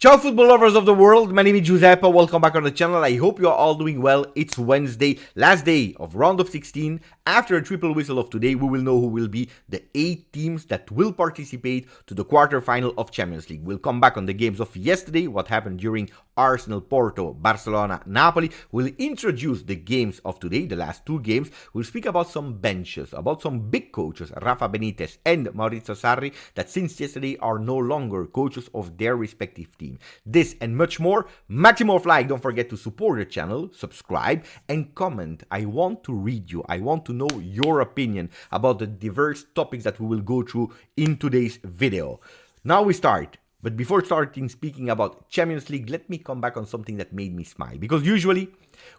Ciao football lovers of the world, my name is Giuseppe, welcome back on the channel. I hope you are all doing well. It's Wednesday, last day of round of 16. After a triple whistle of today, we will know who will be the 8 teams that will participate to the quarterfinal of Champions League. We'll come back on the games of yesterday, what happened during Arsenal, Porto, Barcelona, Napoli. We'll introduce the games of today, the last 2 games. We'll speak about some benches, about some big coaches, Rafa Benitez and Maurizio Sarri, that since yesterday are no longer coaches of their respective team. This and much more. Maximum of like, don't forget to support the channel, subscribe and comment. I want to read you. I want to know your opinion about the diverse topics that we will go through in today's video. Now we start. But before starting speaking about Champions League, let me come back on something that made me smile. Because usually,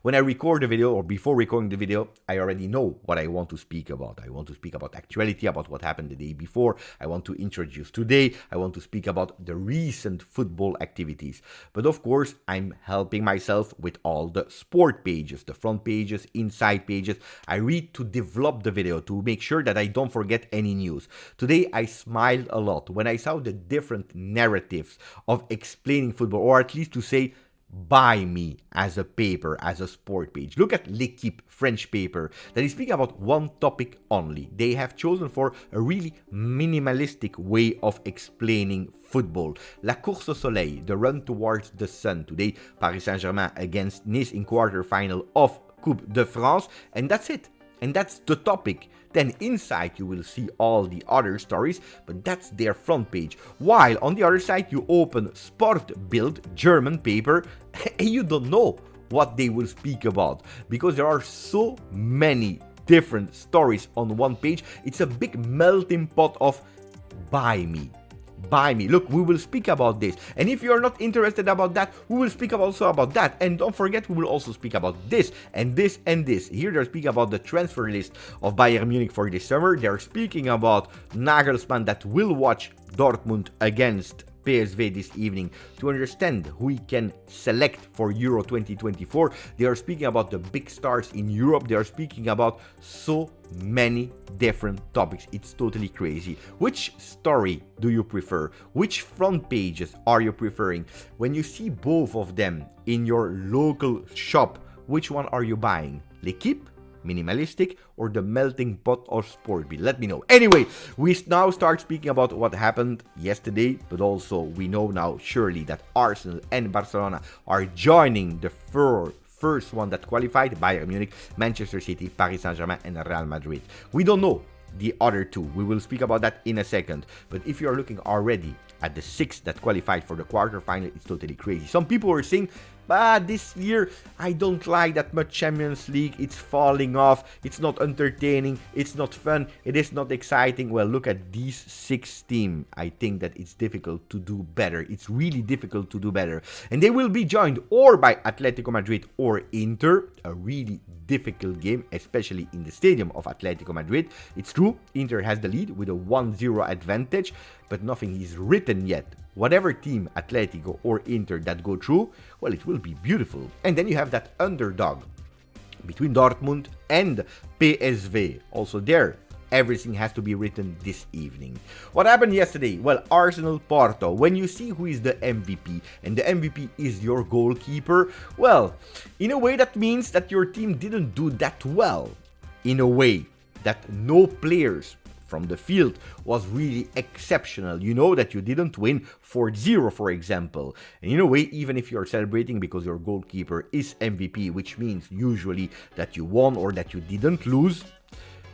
when I record the video or before recording the video, I already know what I want to speak about. I want to speak about actuality, about what happened the day before. I want to introduce today. I want to speak about the recent football activities. But of course, I'm helping myself with all the sport pages, the front pages, inside pages. I read to develop the video to make sure that I don't forget any news. Today, I smiled a lot when I saw the different narratives of explaining football, or at least to say, by me as a paper, as a sport page. Look at L'Equipe, French paper, that is speaking about one topic only. They have chosen for a really minimalistic way of explaining football. La course au soleil, the run towards the sun. Today, Paris Saint-Germain against Nice in quarterfinal of Coupe de France, and that's it. And that's the topic. Then inside you will see all the other stories, but that's their front page. While on the other side you open Sportbild, German paper, and you don't know what they will speak about. Because there are so many different stories on one page. It's a big melting pot of buy me. By me. Look, we will speak about this. And if you're not interested about that, we will speak also about that. And don't forget, we will also speak about this and this and this. Here they're speaking about the transfer list of Bayern Munich for this summer. They're speaking about Nagelsmann that will watch Dortmund against PSV this evening to understand who he can select for Euro 2024. They are speaking about the big stars in Europe. They are speaking about so many different topics. It's totally crazy. Which story do you prefer? Which front pages are you preferring? When you see both of them in your local shop, which one are you buying? L'Equipe, minimalistic, or the melting pot of Sportbild? Let me know. Anyway, we now start speaking about what happened yesterday, but also we know now surely that Arsenal and Barcelona are joining the first one that qualified: Bayern Munich, Manchester City, Paris Saint-Germain and Real Madrid. We don't know the other two. We will speak about that in a second. But if you are looking already at the 6 that qualified for the quarterfinal, it's totally crazy. Some people were saying, but this year I don't like that much Champions League, it's falling off, it's not entertaining, it's not fun, it is not exciting. Well, look at these 6 teams. I think that it's difficult to do better. It's really difficult to do better. And they will be joined or by Atletico Madrid or Inter, a really difficult game, especially in the stadium of Atletico Madrid. It's true, Inter has the lead with a 1-0 advantage, but nothing is written yet. Whatever team, Atletico or Inter, that go through, well, it will be beautiful. And then you have that underdog between Dortmund and PSV. Also there, everything has to be written this evening. What happened yesterday? Well, Arsenal, Porto. When you see who is the MVP, and the MVP is your goalkeeper, well, in a way that means that your team didn't do that well. In a way that no players from the field was really exceptional. You know that you didn't win 4-0, for example. And in a way, even if you're celebrating because your goalkeeper is MVP, which means usually that you won or that you didn't lose,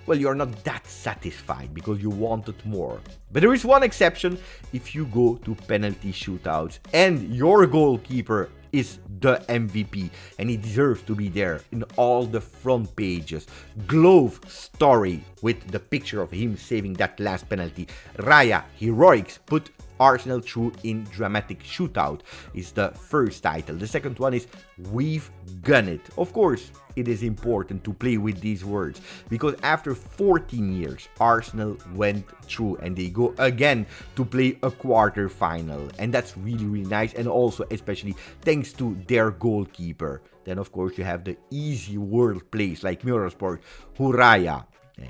well, you're not that satisfied because you wanted more. But there is one exception: if you go to penalty shootouts and your goalkeeper is the MVP and he deserves to be there in all the front pages. Glove story with the picture of him saving that last penalty. Raya heroics put Arsenal through in dramatic shootout is the first title. The second one is We've Gun It. Of course, it is important to play with these words because after 14 years, Arsenal went through and they go again to play a quarter final. And that's really, really nice. And also, especially thanks to their goalkeeper. Then, of course, you have the easy word plays like Mirrorsport, Hurraya.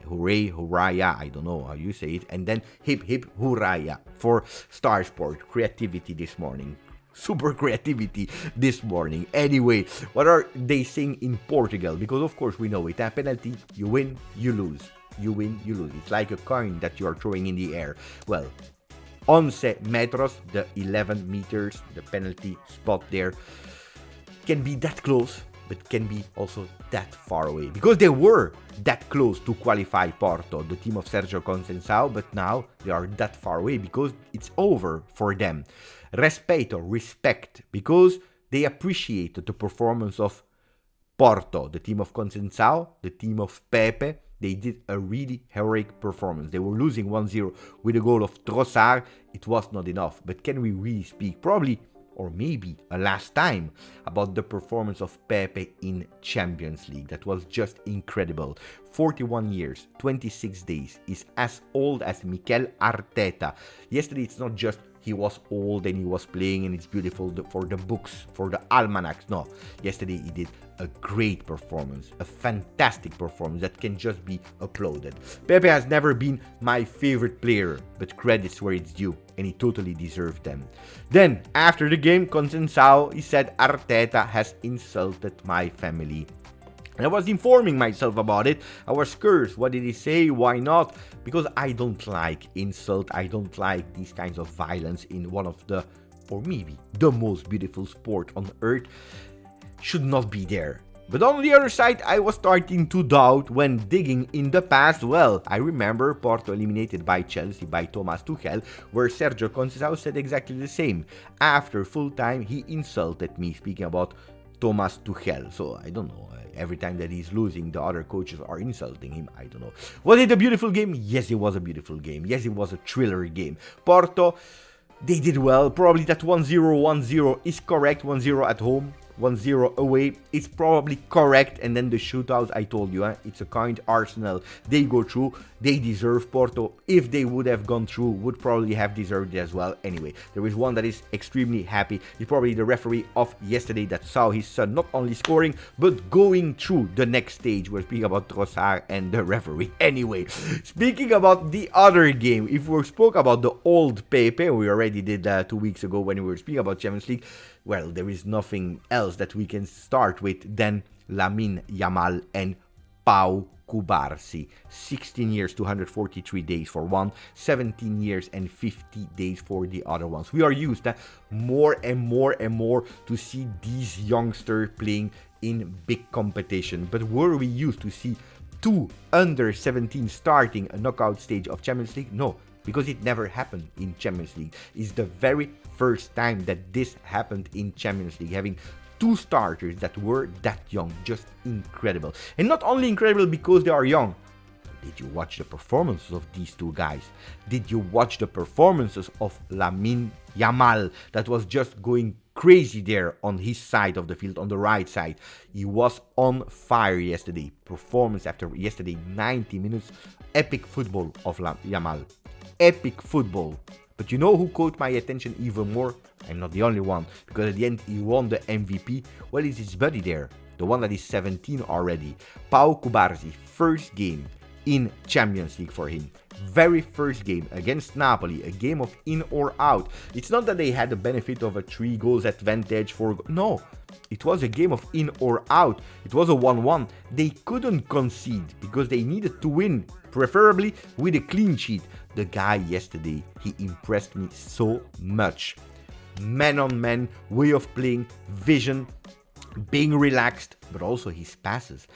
Hooray, hurraya, I don't know how you say it. And then hip hip hurraya for Star Sport. Creativity this morning. super creativity this morning. Anyway, what are they saying in Portugal? Because of course we know it. A penalty, you win, you lose. You win, you lose. It's like a coin that you are throwing in the air. Well, 11 metros, the 11 meters, the penalty spot there, can be that close, but can be also that far away. Because they were that close to qualify Porto, the team of Sergio Conceição, but now they are that far away because it's over for them. Respeto, respect, because they appreciated the performance of Porto, the team of Conceição, the team of Pepe. They did a really heroic performance. They were losing 1-0 with a goal of Trossard. It was not enough. But can we really speak, probably, or maybe a last time, about the performance of Pepe in Champions League? That was just incredible. 41 years, 26 days. Is as old as Mikel Arteta. Yesterday, it's not just he was old and he was playing and it's beautiful for the books, for the almanacs. No, yesterday he did a great performance, a fantastic performance that can just be applauded. Pepe has never been my favorite player, but credits where it's due, and he totally deserved them. Then, after the game, Conceição, he said, Arteta has insulted my family. And I was informing myself about it. I was curious, what did he say, why not? Because I don't like insult, I don't like these kinds of violence in one of the, or maybe the most beautiful sport on earth. Should not be there. But on the other side, I was starting to doubt when digging in the past. Well, I remember Porto eliminated by Chelsea by Thomas Tuchel, where Sergio Conceição said exactly the same. After full time, he insulted me, speaking about Thomas Tuchel. So I don't know. Every time that he's losing, the other coaches are insulting him. I don't know. Was it a beautiful game? Yes, it was a beautiful game. Yes, it was a thriller game. Porto, they did well. Probably that 1-0, 1-0 is correct. 1-0 at home, 1-0 away. It's probably correct. And then the shootouts, I told you, it's a kind Arsenal. They go through. They deserve Porto. If they would have gone through, would probably have deserved it as well. Anyway, there is one that is extremely happy. He's probably the referee of yesterday that saw his son not only scoring, but going through the next stage. We're speaking about Trossard and the referee. Anyway, speaking about the other game, if we spoke about the old Pepe, we already did that 2 weeks ago when we were speaking about Champions League, well, there is nothing else that we can start with than Lamine Yamal and Pau Cubarsi. 16 years, 243 days for one, 17 years and 50 days for the other ones. We are used more and more and more to see these youngsters playing in big competition. But were we used to see two under 17 starting a knockout stage of Champions League? No, because it never happened in Champions League. It's the very first time that this happened in Champions League, having two starters that were that young. Just incredible. And not only incredible because they are young. Did you watch the performances of these two guys? Did you watch the performances of Lamine Yamal that was just going crazy there on his side of the field, on the right side? He was on fire yesterday. Performance after yesterday, 90 minutes. Epic football of Yamal. Epic football. But you know who caught my attention even more? I'm not the only one, because at the end he won the MVP. Well, it's his buddy there, the one that is 17 already. Pau Cubarsi, first game in Champions League for him. Very first game against Napoli, a game of in or out. It's not that they had the benefit of a 3 goals advantage for... No, it was a game of in or out. It was a 1-1. They couldn't concede because they needed to win, preferably with a clean sheet. The guy yesterday, he impressed me so much. Man-on-man, way of playing, vision, being relaxed, but also his passes.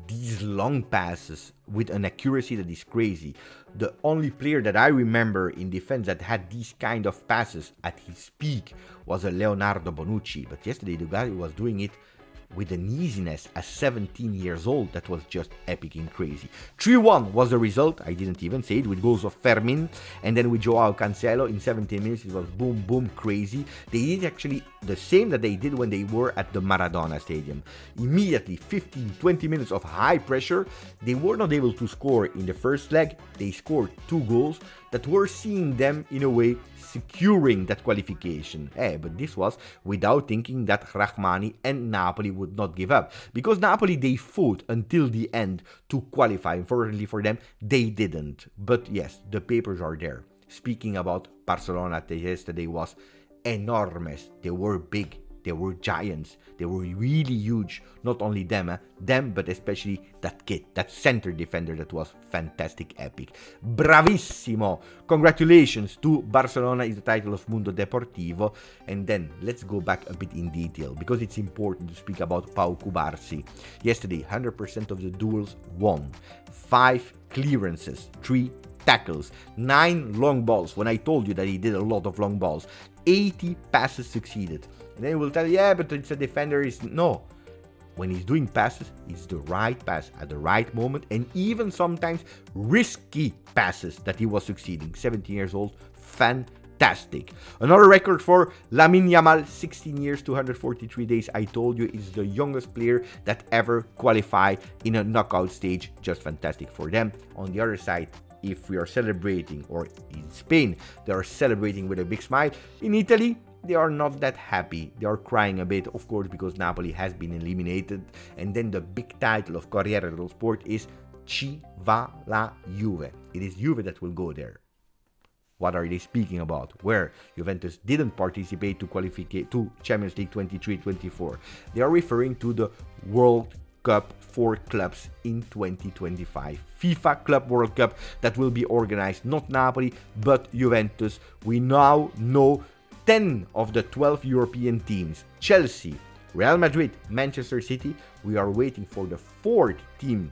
These long passes with an accuracy that is crazy. The only player that I remember in defense that had these kind of passes at his peak was a Leonardo Bonucci. But yesterday the guy was doing it with an easiness at 17 years old that was just epic and crazy. 3-1 was the result. I didn't even say it, with goals of Fermin and then with Joao Cancelo in 17 minutes. It was boom, boom, crazy. They did actually the same that they did when they were at the Maradona Stadium. Immediately, 15-20 minutes of high pressure. They were not able to score in the first leg. They scored 2 goals that were seeing them, in a way, securing that qualification. But this was without thinking that Rahmani and Napoli would not give up. Because Napoli, they fought until the end to qualify. Unfortunately for them, they didn't. But yes, the papers are there. Speaking about Barcelona, yesterday was enormous. They were big. They were giants. They were really huge. Not only them, but especially that kid, that center defender that was fantastic, epic. Bravissimo! Congratulations to Barcelona is the title of Mundo Deportivo. And then let's go back a bit in detail because it's important to speak about Pau Cubarsi. Yesterday, 100% of the duels won. 5 clearances, 3 tackles, 9 long balls. When I told you that he did a lot of long balls, 80 passes succeeded. And then we'll tell you, yeah, but it's a defender. No. When he's doing passes, it's the right pass at the right moment, and even sometimes risky passes that he was succeeding. 17 years old, fantastic. Another record for Lamine Yamal, 16 years, 243 days. I told you, is the youngest player that ever qualified in a knockout stage. Just fantastic for them. On the other side, if we are celebrating, or in Spain, they are celebrating with a big smile. In Italy, they are not that happy. They are crying a bit, of course, because Napoli has been eliminated. And then the big title of Corriere dello Sport is Ci va la Juve. It is Juve that will go there. What are they speaking about? Where Juventus didn't participate to Champions League 23-24. They are referring to the World Cup for clubs in 2025. FIFA Club World Cup that will be organized, not Napoli, but Juventus. We now know 10 of the 12 European teams. Chelsea, Real Madrid, Manchester City. We are waiting for the 4th team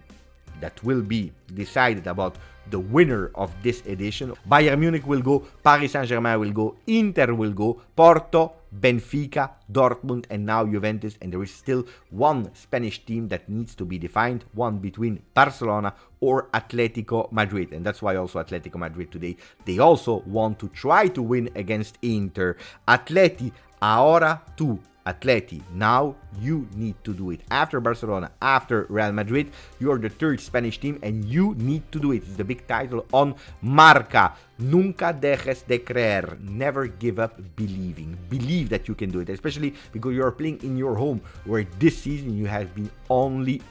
that will be decided about the winner of this edition. Bayern Munich will go, Paris Saint-Germain will go, Inter will go, Porto, Benfica, Dortmund, and now Juventus. And there is still one Spanish team that needs to be defined, one between Barcelona or Atletico Madrid. And that's why also Atletico Madrid today, they also want to try to win against Inter. Atleti, ahora tú. Atleti, now you need to do it. After Barcelona, after Real Madrid, you are the 3rd Spanish team and you need to do it. It's the big title on Marca. Nunca dejes de creer. Never give up believing. Believe that you can do it, especially because you are playing in your home, where this season you have been only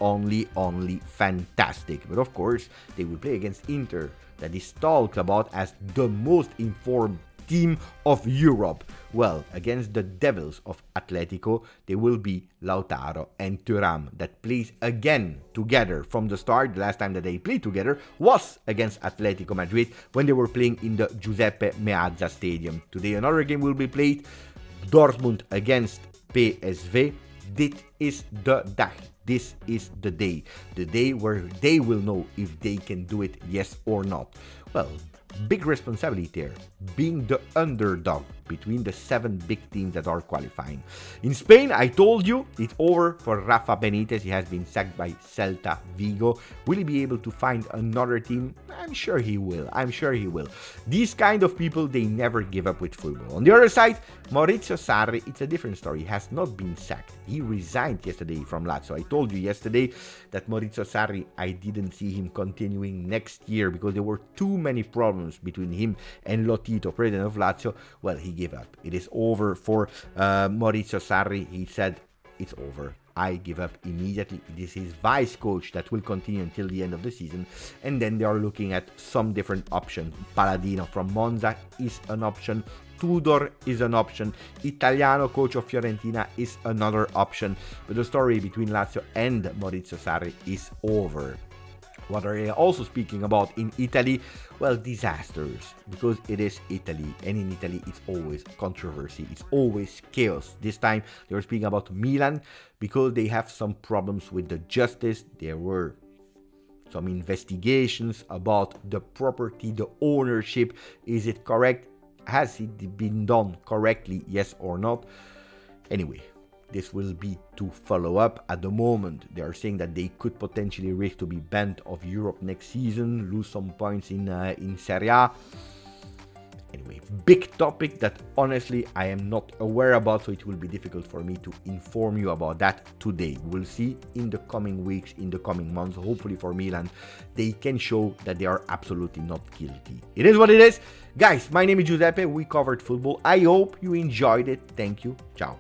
fantastic. But of course, they will play against Inter, that is talked about as the most informed team of Europe. Well, against the Devils of Atletico, they will be Lautaro and Thuram, that plays again together from the start. The last time that they played together was against Atletico Madrid when they were playing in the Giuseppe Meazza Stadium. Today another game will be played, Dortmund against PSV. This is the dag. This is the day where they will know if they can do it, yes or not. Well, big responsibility there, being the underdog between the 7 big teams that are qualifying. In Spain, I told you, it's over for Rafa Benitez. He has been sacked by Celta Vigo. Will he be able to find another team? I'm sure he will. These kind of people, they never give up with football. On the other side, Maurizio Sarri, it's a different story. He has not been sacked. He resigned yesterday from Lazio. I told you yesterday that Maurizio Sarri, I didn't see him continuing next year because there were too many problems between him and Lotito, president of Lazio. Well, he gave up. It is over for Maurizio Sarri. He said, it's over. I give up immediately. This is vice coach that will continue until the end of the season. And then they are looking at some different options. Paladino from Monza is an option. Tudor is an option. Italiano coach of Fiorentina is another option. But the story between Lazio and Maurizio Sarri is over. What are they also speaking about in Italy? Well, disasters, because it is Italy, and in Italy it's always controversy, it's always chaos. This time they were speaking about Milan because they have some problems with the justice. There were some investigations about the property, the ownership. Is it correct? Has it been done correctly, yes or not? Anyway, this will be to follow up. At the moment, they are saying that they could potentially risk to be banned of Europe next season, lose some points in Serie A. Anyway, big topic that honestly I am not aware about, so it will be difficult for me to inform you about that today. We'll see in the coming weeks, in the coming months. Hopefully for Milan, they can show that they are absolutely not guilty. It is what it is. Guys, my name is Giuseppe. We covered football. I hope you enjoyed it. Thank you. Ciao.